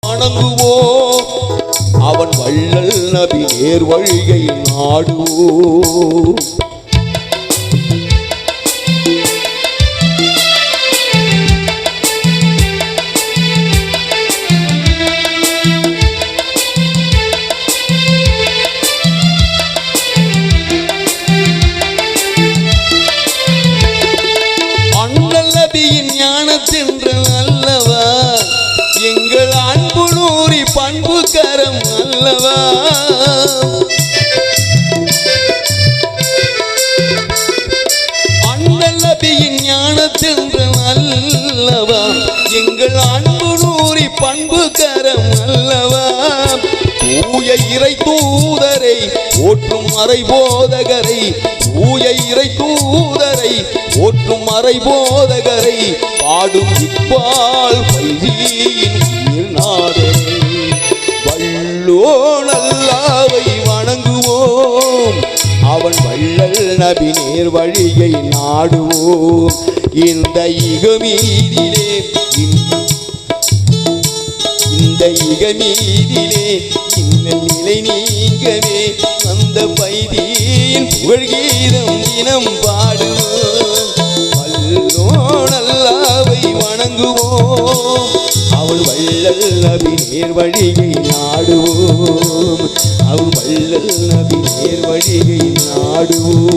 வணங்குவோம், அவன் வள்ளல் நபி நேர் வழியை நாடுவோம். அண்ணல் நபியின் ஞானத்தின்று அல்லவா எங்கள் அன்பு நூறி பண்பு கரம் அல்லவா. அண்ணல் நபியின் ஞானத்தின்று அல்லவா எங்கள் அன்பு நூறி பண்பு கரம் அல்லவா. தூய இறை தூதரை போற்றும் மறை போதகரை, தூய இறை தூதரை போற்றும் மறை போதகரை பாடும் இப்பால் பைதியின் நாதரை வல்லோன் அல்லாவை வணங்குவோம், அவன் வள்ளல் நபி நேர் வழியை நாடுவோம். இந்த இகமீதிலே இன்னல் நிலை நீங்கவே அந்த பைதியின் புகழ்கீதம் தினம் பாடுவோம். வல்லோன் அல்லாவை வணங்குவோம், அவள் வள்ளல் நபி நேர் வழியை நாடுவோம், அவள் வள்ளல் நபி நேர் வழியை நாடுவோம்.